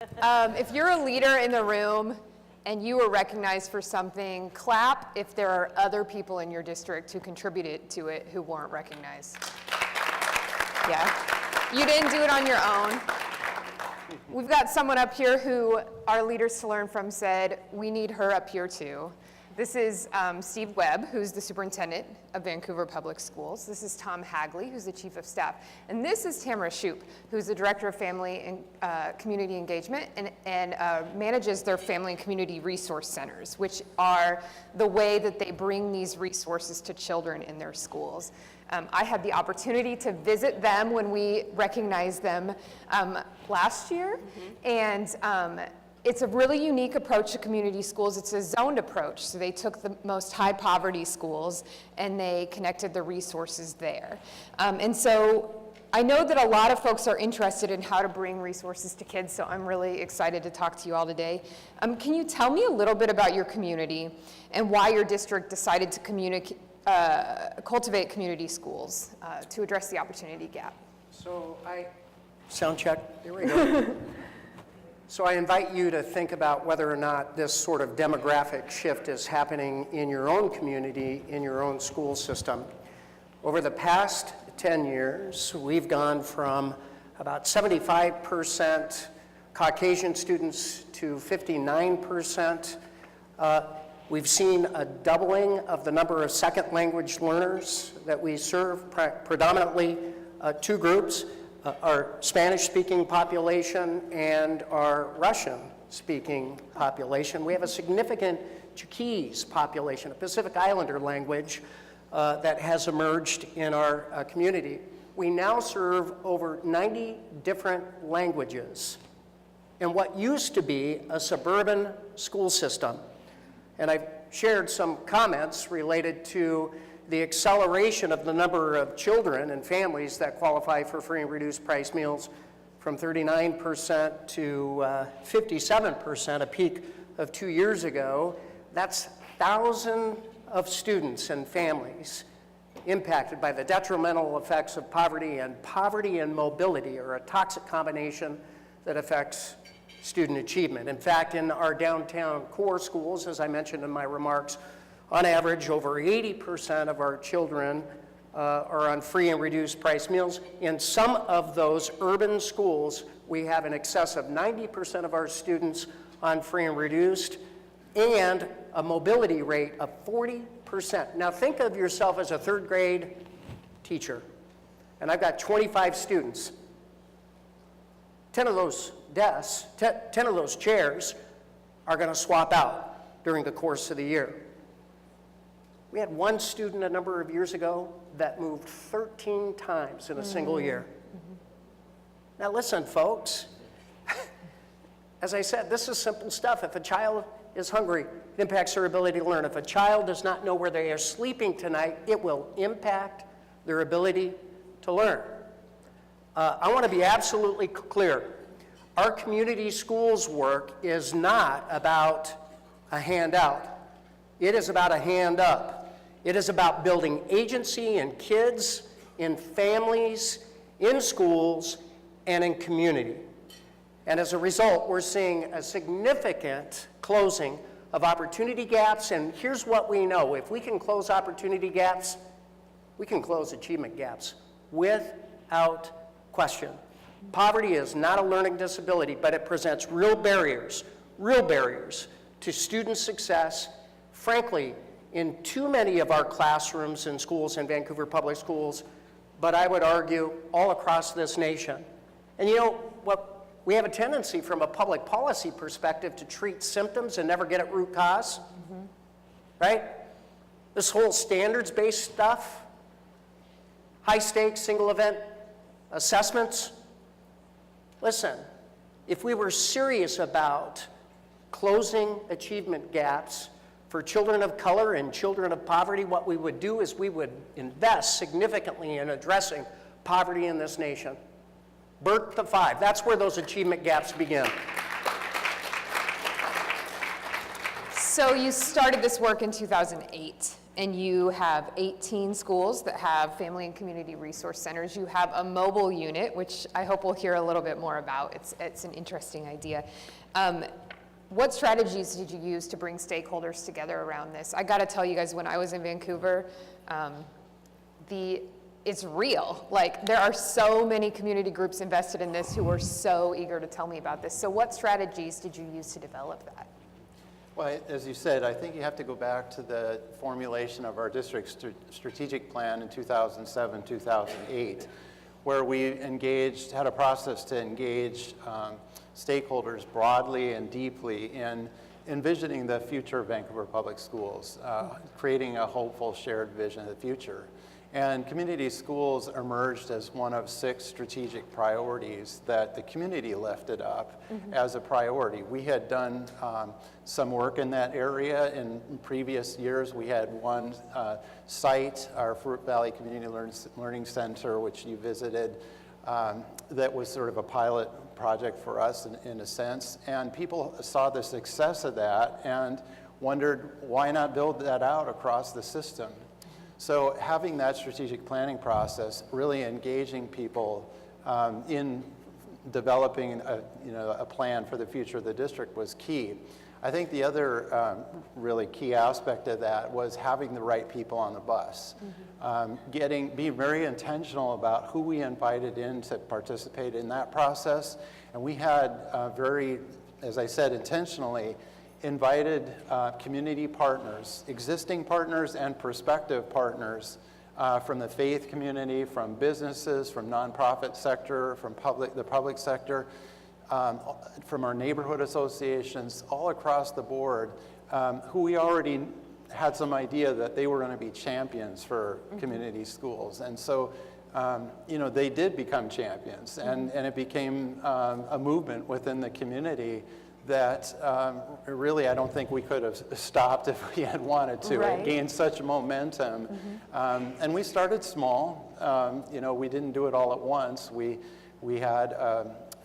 If you're a leader in the room and you were recognized for something, clap if there are other people in your district who contributed to it who weren't recognized. Yeah, you didn't do it on your own. We've got someone up here who our Leaders to Learn from said, we need her up here too. This is Steve Webb, who's the superintendent of Vancouver Public Schools. This is Tom Hagley, who's the chief of staff. And this is Tamara Shoup, who's the director of family and community engagement and manages their family and community resource centers, which are the way that they bring these resources to children in their schools. I had the opportunity to visit them when we recognized them last year, and it's a really unique approach to community schools. It's a zoned approach. So they took the most high poverty schools and they connected the resources there. And so I know that a lot of folks are interested in how to bring resources to kids, so I'm really excited to talk to you all today. Can you tell me a little bit about your community and why your district decided to cultivate community schools to address the opportunity gap? So sound check, there we go. So I invite you to think about whether or not this sort of demographic shift is happening in your own community, in your own school system. Over the past 10 years, we've gone from about 75% Caucasian students to 59%. We've seen a doubling of the number of second language learners that we serve, predominantly two groups. Our Spanish-speaking population and our Russian-speaking population. We have a significant Chuukese population, a Pacific Islander language that has emerged in our community. We now serve over 90 different languages in what used to be a suburban school system. And I've shared some comments related to the acceleration of the number of children and families that qualify for free and reduced price meals from 39% to 57%, a peak of 2 years ago. That's thousands of students and families impacted by the detrimental effects of poverty, and poverty and mobility are a toxic combination that affects student achievement. In fact, in our downtown core schools, as I mentioned in my remarks, on average, over 80% of our children are on free and reduced price meals. In some of those urban schools, we have in excess of 90% of our students on free and reduced, and a mobility rate of 40%. Now think of yourself as a third grade teacher, and I've got 25 students. 10 of those desks, 10 of those chairs are going to swap out during the course of the year. We had one student a number of years ago that moved 13 times in a single year. Now listen, folks, as I said, this is simple stuff. If a child is hungry, it impacts their ability to learn. If a child does not know where they are sleeping tonight, it will impact their ability to learn. I want to be absolutely clear. Our community schools work is not about a handout. It is about a hand up. It is about building agency in kids, in families, in schools, and in community. And as a result, we're seeing a significant closing of opportunity gaps. And here's what we know. If we can close opportunity gaps, we can close achievement gaps without question. Poverty is not a learning disability, but it presents real barriers to student success. Frankly, in too many of our classrooms and schools in Vancouver Public Schools, but I would argue all across this nation. And you know what? We have a tendency from a public policy perspective to treat symptoms and never get at root cause, right? This whole standards-based stuff, high stakes, single event assessments. Listen, if we were serious about closing achievement gaps for children of color and children of poverty, what we would do is we would invest significantly in addressing poverty in this nation. Birth to 5, that's where those achievement gaps begin. So you started this work in 2008, and you have 18 schools that have family and community resource centers. You have a mobile unit, which I hope we'll hear a little bit more about. It's an interesting idea. What strategies did you use to bring stakeholders together around this? I gotta tell you guys, when I was in Vancouver, it's real. Like, there are so many community groups invested in this who were so eager to tell me about this. So what strategies did you use to develop that? Well, as you said, I think you have to go back to the formulation of our district strategic plan in 2007, 2008, where we had a process to engage stakeholders broadly and deeply in envisioning the future of Vancouver Public Schools, creating a hopeful shared vision of the future. And community schools emerged as one of 6 strategic priorities that the community lifted up as a priority. We had done some work in that area in previous years. We had one site, our Fruit Valley Community Learning Center, which you visited, that was sort of a pilot project for us in a sense. And people saw the success of that and wondered, why not build that out across the system? So having that strategic planning process, really engaging people in developing a plan for the future of the district was key. I think the other really key aspect of that was having the right people on the bus. Being very intentional about who we invited in to participate in that process. And we had very, as I said, intentionally invited community partners, existing partners and prospective partners from the faith community, from businesses, from nonprofit sector, from the public sector, from our neighborhood associations, all across the board, who we already had some idea that they were going to be champions for community schools. And so, they did become champions, and it became a movement within the community that really I don't think we could have stopped if we had wanted to. Right. It gained such momentum. And we started small. We didn't do it all at once. We had,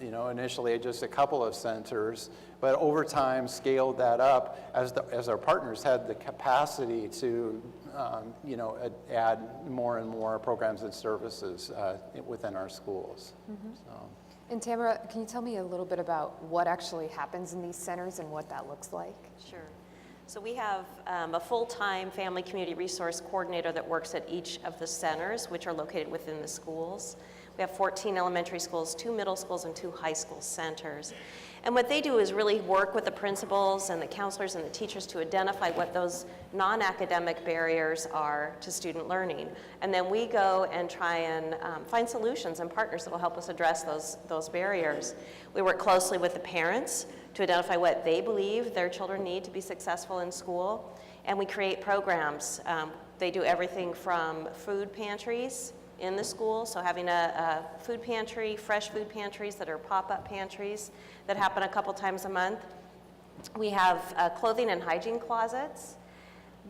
initially just a couple of centers, but over time scaled that up as our partners had the capacity to, add more and more programs and services within our schools. So. And Tamara, can you tell me a little bit about what actually happens in these centers and what that looks like? Sure. So we have a full-time family community resource coordinator that works at each of the centers, which are located within the schools. We have 14 elementary schools, 2 middle schools, and 2 high school centers. And what they do is really work with the principals and the counselors and the teachers to identify what those non-academic barriers are to student learning. And then we go and try and find solutions and partners that will help us address those barriers. We work closely with the parents to identify what they believe their children need to be successful in school. And we create programs. They do everything from food pantries in the school, so having a food pantry, fresh food pantries that are pop-up pantries that happen a couple times a month. We have clothing and hygiene closets.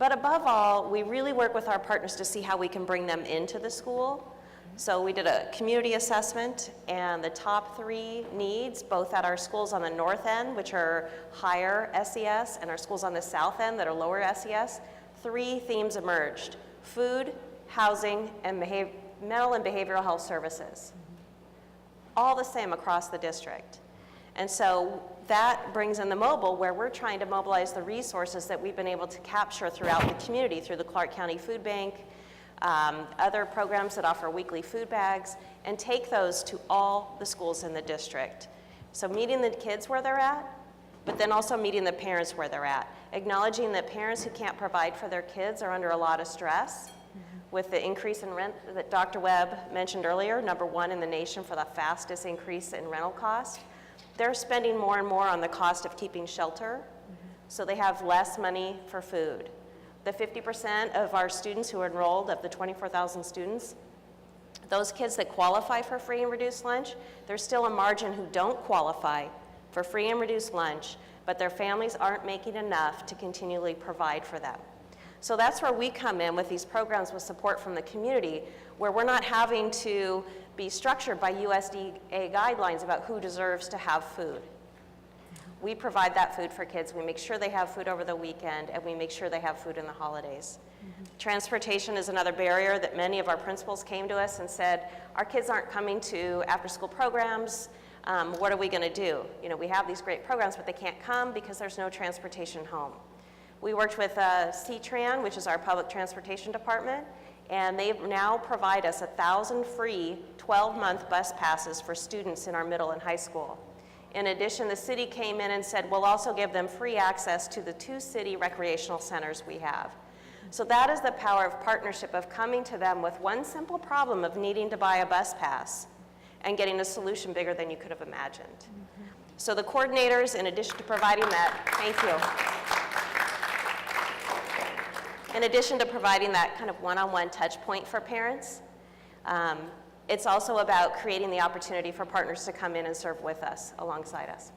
But above all, we really work with our partners to see how we can bring them into the school. So we did a community assessment, and the top 3 needs, both at our schools on the north end, which are higher SES, and our schools on the south end that are lower SES, 3 themes emerged: food, housing, and mental and behavioral health services. All the same across the district. And so that brings in the mobile, where we're trying to mobilize the resources that we've been able to capture throughout the community through the Clark County Food Bank, other programs that offer weekly food bags, and take those to all the schools in the district. So meeting the kids where they're at, but then also meeting the parents where they're at, acknowledging that parents who can't provide for their kids are under a lot of stress. With the increase in rent that Dr. Webb mentioned earlier, #1 in the nation for the fastest increase in rental cost, they're spending more and more on the cost of keeping shelter, so they have less money for food. The 50% of our students who are enrolled, of the 24,000 students, those kids that qualify for free and reduced lunch, there's still a margin who don't qualify for free and reduced lunch, but their families aren't making enough to continually provide for them. So that's where we come in with these programs with support from the community, where we're not having to be structured by USDA guidelines about who deserves to have food. We provide that food for kids. We make sure they have food over the weekend, and we make sure they have food in the holidays. Transportation is another barrier that many of our principals came to us and said, our kids aren't coming to after-school programs. What are we going to do? You know, we have these great programs, but they can't come because there's no transportation home. We worked with CTRAN, which is our public transportation department, and they now provide us 1,000 free 12-month bus passes for students in our middle and high school. In addition, the city came in and said, we'll also give them free access to the 2 city recreational centers we have. So that is the power of partnership, of coming to them with one simple problem of needing to buy a bus pass and getting a solution bigger than you could have imagined. So the coordinators, in addition to providing that, thank you. In addition to providing that kind of one-on-one touch point for parents, it's also about creating the opportunity for partners to come in and serve with us, alongside us.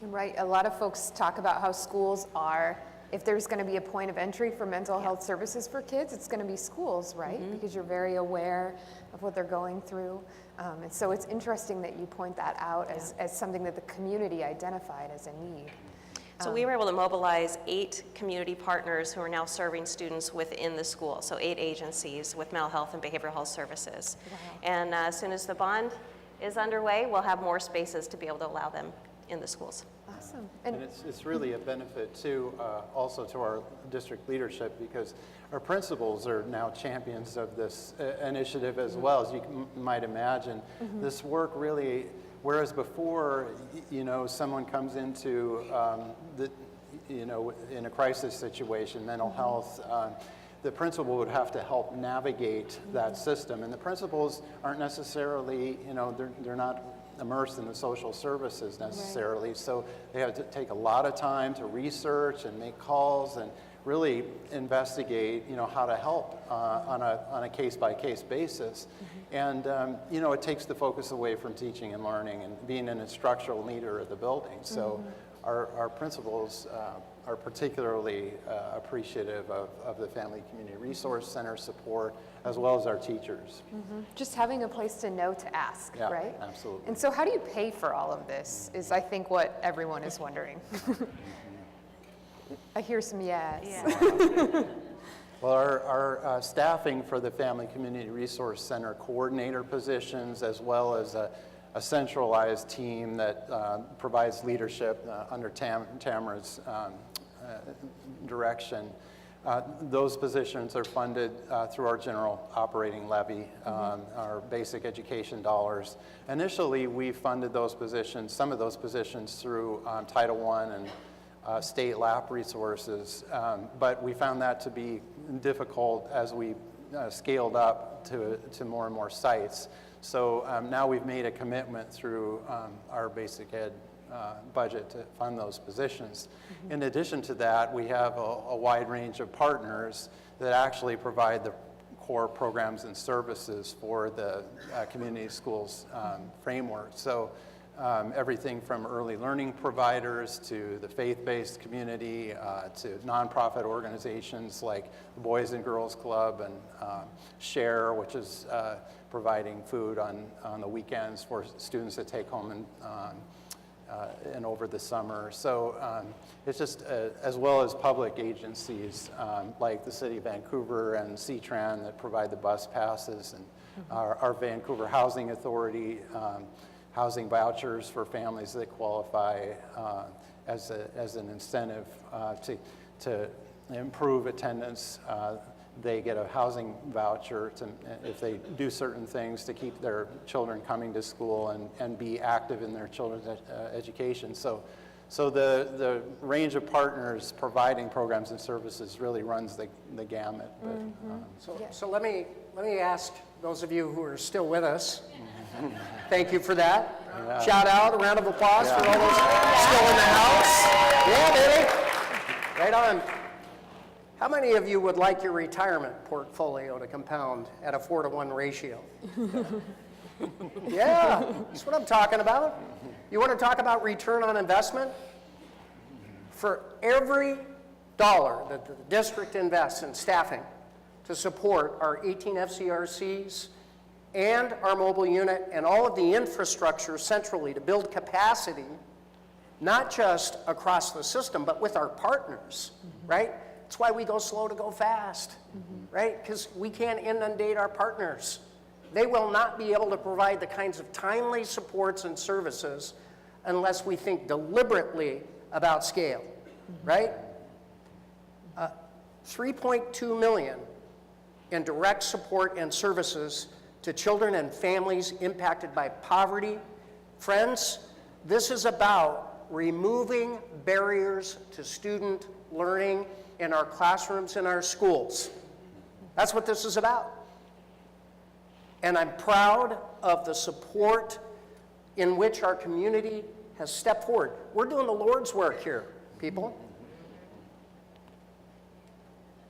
Right, a lot of folks talk about how schools are, if there's going to be a point of entry for mental health services for kids, it's going to be schools, right? Because you're very aware of what they're going through. And so it's interesting that you point that out as something that the community identified as a need. So we were able to mobilize 8 community partners who are now serving students within the school, so 8 agencies with mental health and behavioral health services. Wow. And as soon as the bond is underway, we'll have more spaces to be able to allow them in the schools. Awesome. And it's really a benefit too, also to our district leadership, because our principals are now champions of this initiative as well. As you might imagine, this work really, whereas before, you know, someone comes into in a crisis situation, mental health, the principal would have to help navigate that system. And the principals aren't necessarily, you know, they're not immersed in the social services necessarily. Right. So they have to take a lot of time to research and make calls and really investigate, you know, how to help on a case-by-case basis. And, you know, it takes the focus away from teaching and learning and being an instructional leader of the building. So our principals are particularly appreciative of the Family Community Resource Center support, as well as our teachers. Just having a place to know to ask, Yeah, right? absolutely. And so how do you pay for all of this is, I think, what everyone is wondering. I hear some yes. Well, our staffing for the Family Community Resource Center coordinator positions, as well as a centralized team that provides leadership under Tamara's direction. Those positions are funded through our general operating levy, our basic education dollars. Initially, we funded those positions, some of those positions through Title I and state LAP resources, but we found that to be difficult as we scaled up to more and more sites. So now we've made a commitment through our basic ed budget to fund those positions. In addition to that, we have a wide range of partners that actually provide the core programs and services for the community schools framework. So everything from early learning providers to the faith-based community to nonprofit organizations like the Boys and Girls Club and SHARE, which is providing food on the weekends for students to take home and over the summer. So it's just, as well as public agencies like the City of Vancouver and CTRAN that provide the bus passes, and our Vancouver Housing Authority, housing vouchers for families that qualify as an incentive to improve attendance. They get a housing voucher if they do certain things to keep their children coming to school and be active in their children's education. So the range of partners providing programs and services really runs the gamut. So let me ask those of you who are still with us, thank you for that. Yeah. Shout out, a round of applause for all those still in the house. Yeah, baby. Right on. How many of you would like your retirement portfolio to compound at a 4-to-1 ratio? Yeah, that's what I'm talking about. You want to talk about return on investment? For every dollar that the district invests in staffing to support our 18 FCRCs and our mobile unit and all of the infrastructure centrally to build capacity, not just across the system, but with our partners, right? That's why we go slow to go fast, right? Because we can't inundate our partners. They will not be able to provide the kinds of timely supports and services unless we think deliberately about scale, right? 3.2 million in direct support and services to children and families impacted by poverty. Friends, this is about removing barriers to student learning in our classrooms and our schools. That's what this is about. And I'm proud of the support in which our community has stepped forward. We're doing the Lord's work here, people.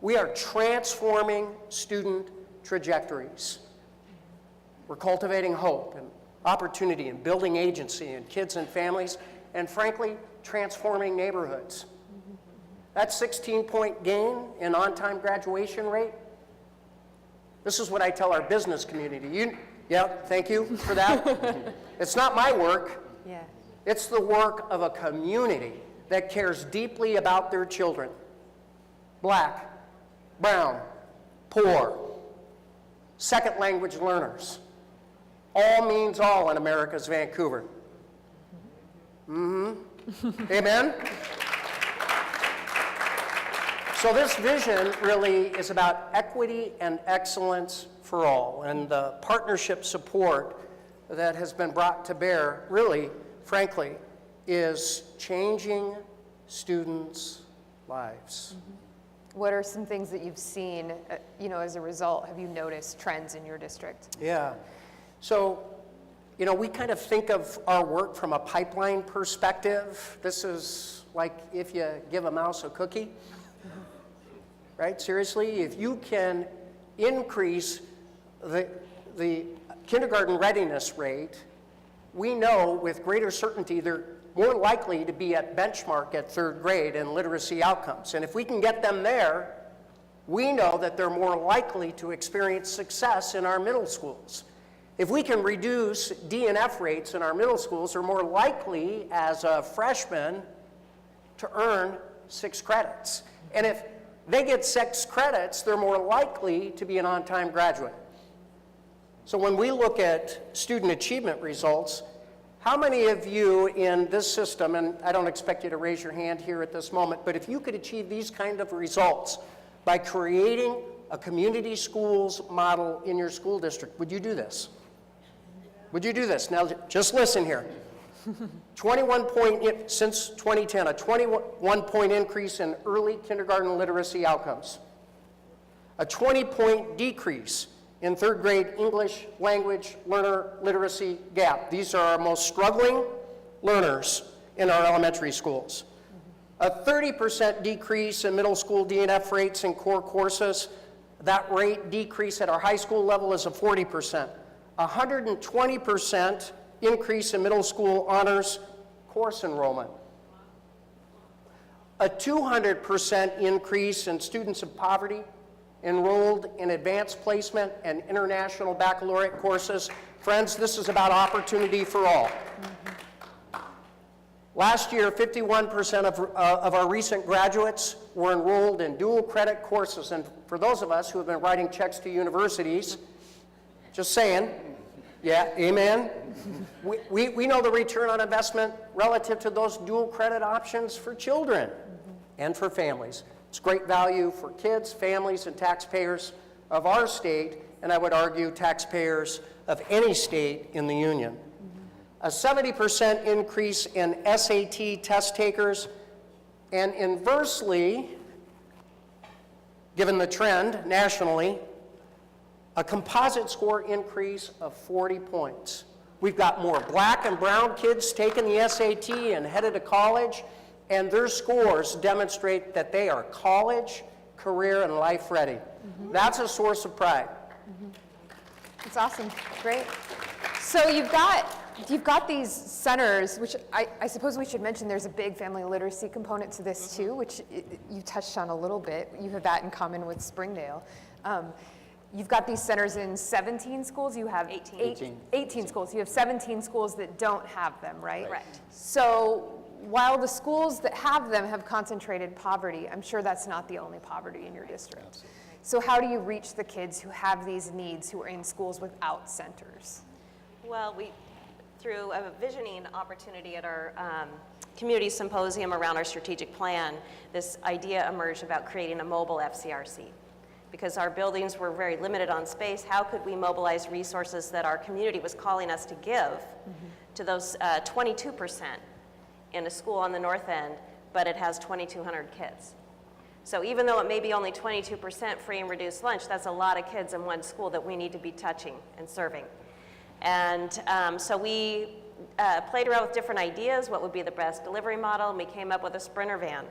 We are transforming student trajectories. We're cultivating hope and opportunity and building agency in kids and families, and frankly, transforming neighborhoods. That 16-point gain in on-time graduation rate, this is what I tell our business community. Yeah, thank you for that. It's not my work. Yeah. It's the work of a community that cares deeply about their children. Black, brown, poor, second language learners. All means all in America's Vancouver. Amen? So this vision really is about equity and excellence for all, and the partnership support that has been brought to bear really, frankly, is changing students' lives. What are some things that you've seen, as a result? Have you noticed trends in your district? Yeah. So, we kind of think of our work from a pipeline perspective. This is like if you give a mouse a cookie, right? Seriously, if you can increase the kindergarten readiness rate, we know with greater certainty they're more likely to be at benchmark at third grade in literacy outcomes. And if we can get them there, we know that they're more likely to experience success in our middle schools. If we can reduce D&F rates in our middle schools, they're more likely as a freshman to earn 6 credits. And if they get 6 credits, they're more likely to be an on-time graduate. So when we look at student achievement results, how many of you in this system, and I don't expect you to raise your hand here at this moment, but if you could achieve these kind of results by creating a community schools model in your school district, would you do this? Would you do this? Now, just listen here. 21 point, since 2010, a 21 point increase in early kindergarten literacy outcomes. A 20-point decrease in third grade English language learner literacy gap. These are our most struggling learners in our elementary schools. A 30% decrease in middle school D&F rates in core courses. That rate decrease at our high school level is a 40%. 120% increase in middle school honors course enrollment. A 200% increase in students of poverty enrolled in advanced placement and international baccalaureate courses. Friends, this is about opportunity for all. Last year, 51% of our recent graduates were enrolled in dual credit courses. And for those of us who have been writing checks to universities, just saying, yeah, amen. We know the return on investment relative to those dual credit options for children and for families. It's great value for kids, families, and taxpayers of our state, and I would argue taxpayers of any state in the union. A 70% increase in SAT test takers, and inversely, given the trend nationally, a composite score increase of 40 points. We've got more black and brown kids taking the SAT and headed to college, and their scores demonstrate that they are college, career, and life ready. That's a source of pride. That's awesome. Great. So you've got these centers, which I suppose we should mention there's a big family literacy component to this too, which you touched on a little bit. You have that in common with Springdale. You've got these centers in 17 schools. You have 18 schools. You have 17 schools that don't have them, right? Correct. So while the schools that have them have concentrated poverty, I'm sure that's not the only poverty in your district. Absolutely. So how do you reach the kids who have these needs, who are in schools without centers? Well, through a visioning opportunity at our community symposium around our strategic plan, this idea emerged about creating a mobile FCRC. Because our buildings were very limited on space, how could we mobilize resources that our community was calling us to give to those 22% in a school on the north end, but it has 2,200 kids. So even though it may be only 22% free and reduced lunch, that's a lot of kids in one school that we need to be touching and serving. And so we played around with different ideas, what would be the best delivery model, and we came up with a Sprinter van.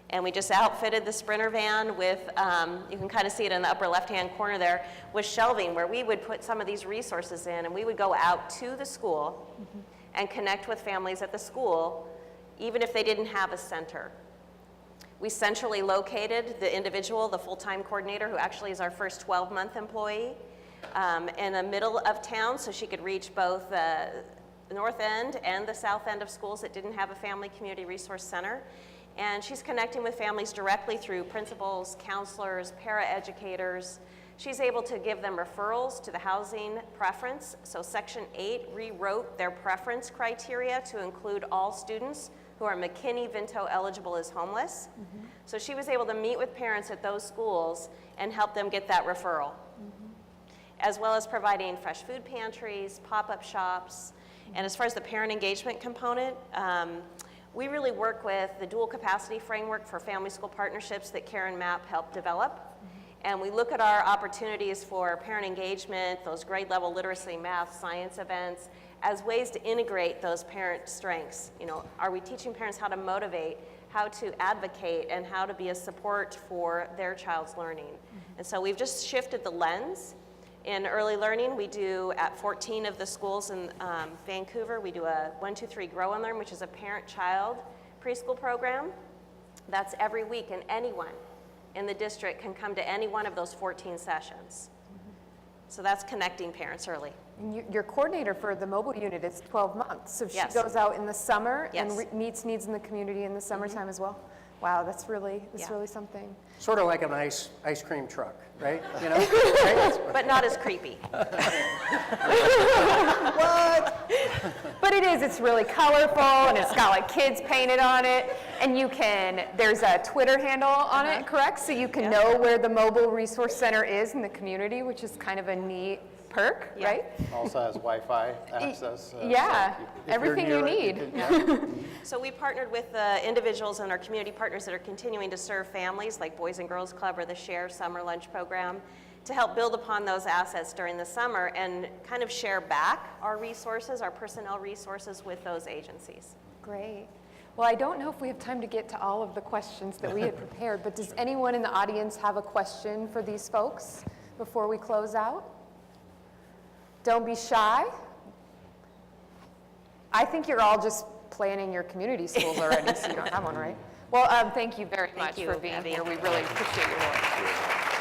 And we just outfitted the Sprinter van with, you can kind of see it in the upper left-hand corner there, with shelving where we would put some of these resources in, and we would go out to the school and connect with families at the school, even if they didn't have a center. We centrally located the individual, the full-time coordinator, who actually is our first 12-month employee, in the middle of town, so she could reach both the north end and the south end of schools that didn't have a family community resource center. And she's connecting with families directly through principals, counselors, paraeducators. She's able to give them referrals to the housing preference. So Section 8 rewrote their preference criteria to include all students who are McKinney-Vento eligible as homeless. So she was able to meet with parents at those schools and help them get that referral. As well as providing fresh food pantries, pop-up shops. And as far as the parent engagement component, we really work with the dual capacity framework for family school partnerships that Karen Mapp helped develop. And we look at our opportunities for parent engagement, those grade level literacy, math, science events, as ways to integrate those parent strengths. You know, are we teaching parents how to motivate, how to advocate, and how to be a support for their child's learning? And so we've just shifted the lens. In early learning, we do at 14 of the schools in Vancouver, we do a 1, 2, 3 Grow and Learn, which is a parent-child preschool program. That's every week, and anyone in the district can come to any one of those 14 sessions. So that's connecting parents early. And your coordinator for the mobile unit is 12 months, so she Yes. goes out in the summer Yes. and meets needs in the community in the summertime as well? Wow, that's really something. Sort of like an ice cream truck, right? You know? Right? But not as creepy. But it is, it's really colorful, and it's got like kids painted on it, and there's a Twitter handle on it, correct? So you can know where the mobile resource center is in the community, which is kind of a neat perk, Yeah. right? Also has Wi-Fi access. So Yeah, if you're everything near you it, need. yeah. So we partnered with individuals and our community partners that are continuing to serve families, like Boys and Girls Club or the Share Summer Lunch Program, to help build upon those assets during the summer and kind of share back our resources, our personnel resources with those agencies. Great. Well, I don't know if we have time to get to all of the questions that we had prepared, but does anyone in the audience have a question for these folks before we close out? Don't be shy. I think you're all just planning your community schools already, so you don't have one, right? Well, thank you very much you, for being Evie. here. We really appreciate your work.